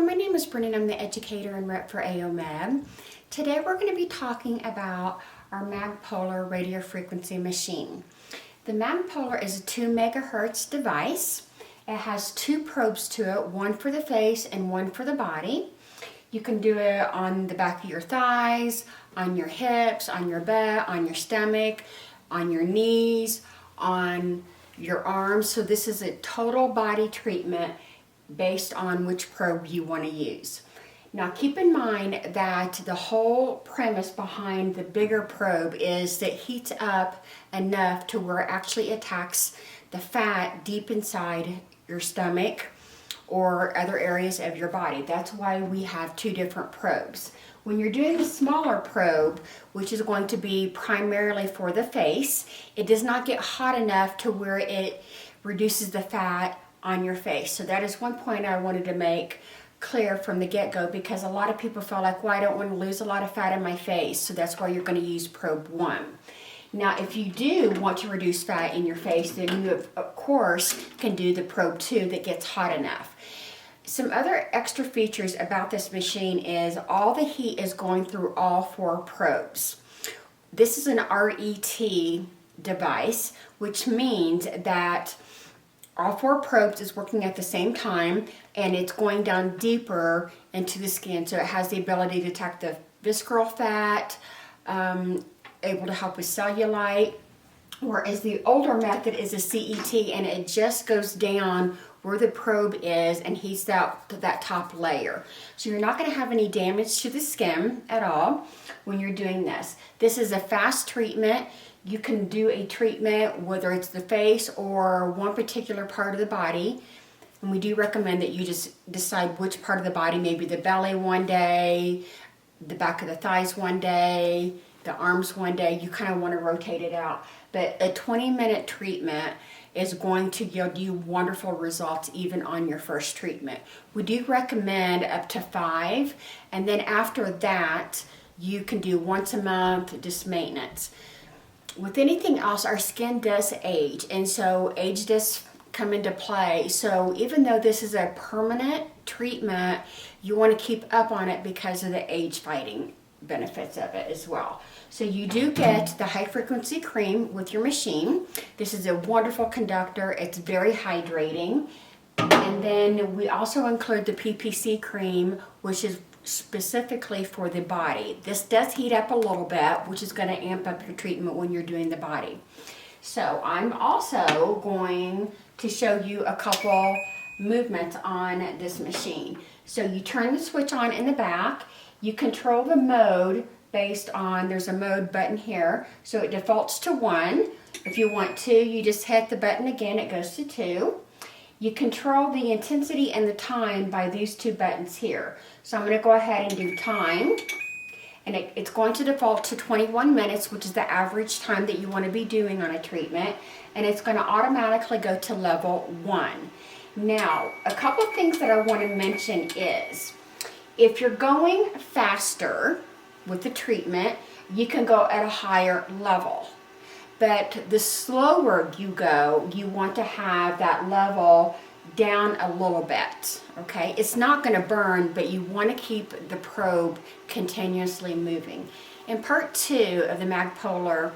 my name is Brennan. I'm the educator and rep for AOMed. Today we're going to be talking about our Magpolar radio frequency machine. The Magpolar is a 2 megahertz device. It has 2 probes to it, one for the face and one for the body. You can do it on the back of your thighs, on your hips, on your butt, on your stomach, on your knees, on your arms. So this is a total body treatment based on which probe you want to use. Now keep in mind that the whole premise behind the bigger probe is that it heats up enough to where it actually attacks the fat deep inside your stomach or other areas of your body. That's why we have 2 different probes. When you're doing the smaller probe, which is going to be primarily for the face, it does not get hot enough to where it reduces the fat on your face. So that is one point I wanted to make clear from the get-go, because a lot of people feel like, well, I don't want to lose a lot of fat in my face, so that's why you're going to use probe 1. Now, if you do want to reduce fat in your face, then you, of course, can do the probe 2 that gets hot enough. Some other extra features about this machine is all the heat is going through all 4 probes. This is an RET device, which means that all 4 probes is working at the same time, and it's going down deeper into the skin, so it has the ability to attack the visceral fat, able to help with cellulite, whereas the older method is a CET, and it just goes down where the probe is and heats out that top layer. So you're not going to have any damage to the skin at all when you're doing this. This is a fast treatment. You can do a treatment whether it's the face or one particular part of the body. And we do recommend that you just decide which part of the body, maybe the belly one day, the back of the thighs one day, the arms one day. You kind of want to rotate it out. But a 20-minute treatment is going to yield you wonderful results even on your first treatment. We do recommend up to 5, and then after that you can do once a month, just maintenance. With anything else, our skin does age, and so age does come into play. So even though this is a permanent treatment, you want to keep up on it because of the age fighting benefits of it as well. So you do get the high frequency cream with your machine. This is a wonderful conductor. It's very hydrating. And then we also include the PPC cream, which is specifically for the body. This does heat up a little bit, which is going to amp up your treatment when you're doing the body. So I'm also going to show you a couple movements on this machine. So you turn the switch on in the back. You control the mode based on, there's a mode button here, so it defaults to 1. If you want 2, you just hit the button again, it goes to 2. You control the intensity and the time by these 2 buttons here. So I'm going to go ahead and do time, and it's going to default to 21 minutes, which is the average time that you want to be doing on a treatment, and it's going to automatically go to level 1. Now, a couple of things that I want to mention is, if you're going faster with the treatment, you can go at a higher level. But the slower you go, you want to have that level down a little bit, okay? It's not going to burn, but you want to keep the probe continuously moving. In part 2 of the Magpolar,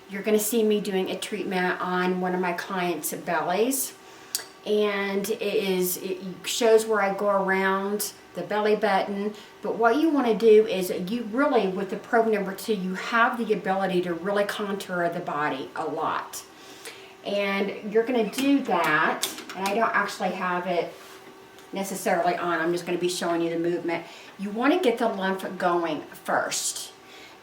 you're going to see me doing a treatment on one of my clients' bellies. And it shows where I go around the belly button, but what you want to do is you really, with the probe number 2, you have the ability to really contour the body a lot. And you're going to do that, and I don't actually have it necessarily on, I'm just going to be showing you the movement. You want to get the lymph going first.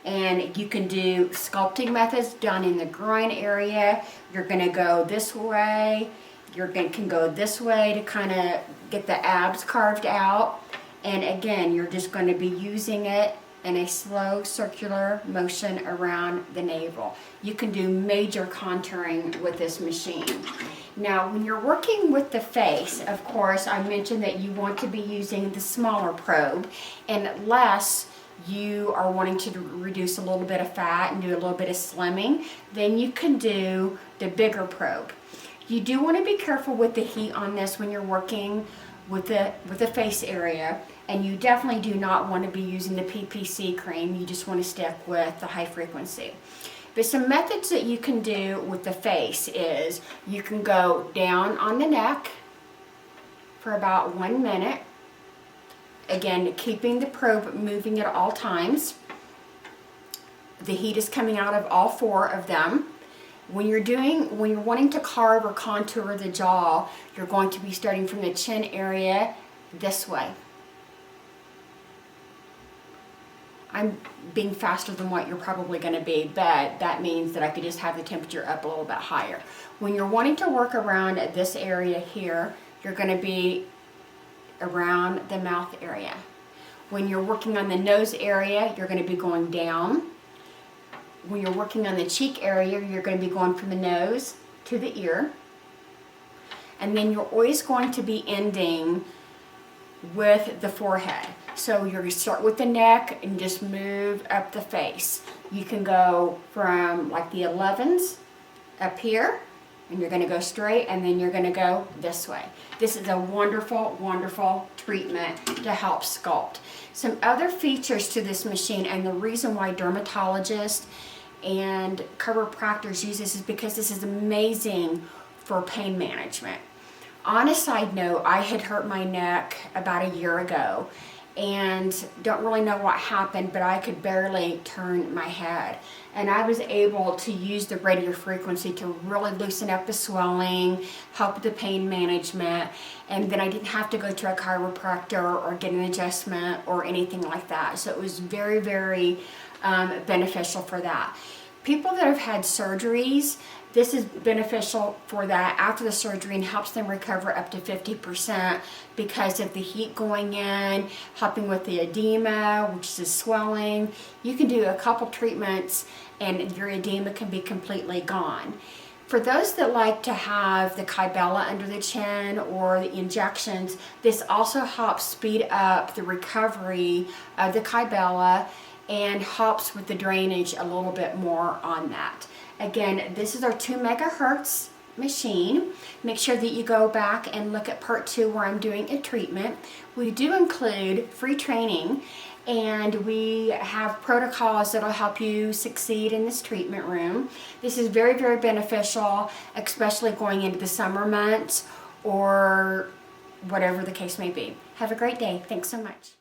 And you can do sculpting methods done in the groin area. You're going to go this way. Can go this way to kind of get the abs carved out. And again, you're just going to be using it in a slow circular motion around the navel. You can do major contouring with this machine. Now, when you're working with the face, of course, I mentioned that you want to be using the smaller probe, and unless you are wanting to reduce a little bit of fat and do a little bit of slimming, then you can do the bigger probe. You do want to be careful with the heat on this when you're working with the face area, and you definitely do not want to be using the PPC cream. You just want to stick with the high frequency. But some methods that you can do with the face is you can go down on the neck for about 1 minute. Again, keeping the probe moving at all times. The heat is coming out of all 4 of them. When you're wanting to carve or contour the jaw, you're going to be starting from the chin area this way. I'm being faster than what you're probably going to be, but that means that I could just have the temperature up a little bit higher. When you're wanting to work around this area here, you're going to be around the mouth area. When you're working on the nose area, you're going to be going down. When you're working on the cheek area, you're going to be going from the nose to the ear. And then you're always going to be ending with the forehead. So you're going to start with the neck and just move up the face. You can go from like the 11s up here, and you're going to go straight, and then you're going to go this way. This is a wonderful, wonderful treatment to help sculpt. Some other features to this machine, and the reason why dermatologists and chiropractors use this is because this is amazing for pain management. On a side note, I had hurt my neck about a year ago, and don't really know what happened, but I could barely turn my head. And I was able to use the radio frequency to really loosen up the swelling, help with the pain management, and then I didn't have to go to a chiropractor or get an adjustment or anything like that. So it was very, very beneficial for that. People that have had surgeries, this is beneficial for that after the surgery and helps them recover up to 50% because of the heat going in, helping with the edema, which is swelling. You can do a couple treatments and your edema can be completely gone. For those that like to have the Kybella under the chin or the injections, this also helps speed up the recovery of the Kybella and helps with the drainage a little bit more on that. Again, this is our 2 megahertz machine. Make sure that you go back and look at part 2 where I'm doing a treatment. We do include free training, and we have protocols that will help you succeed in this treatment room. This is very, very beneficial, especially going into the summer months or whatever the case may be. Have a great day. Thanks so much.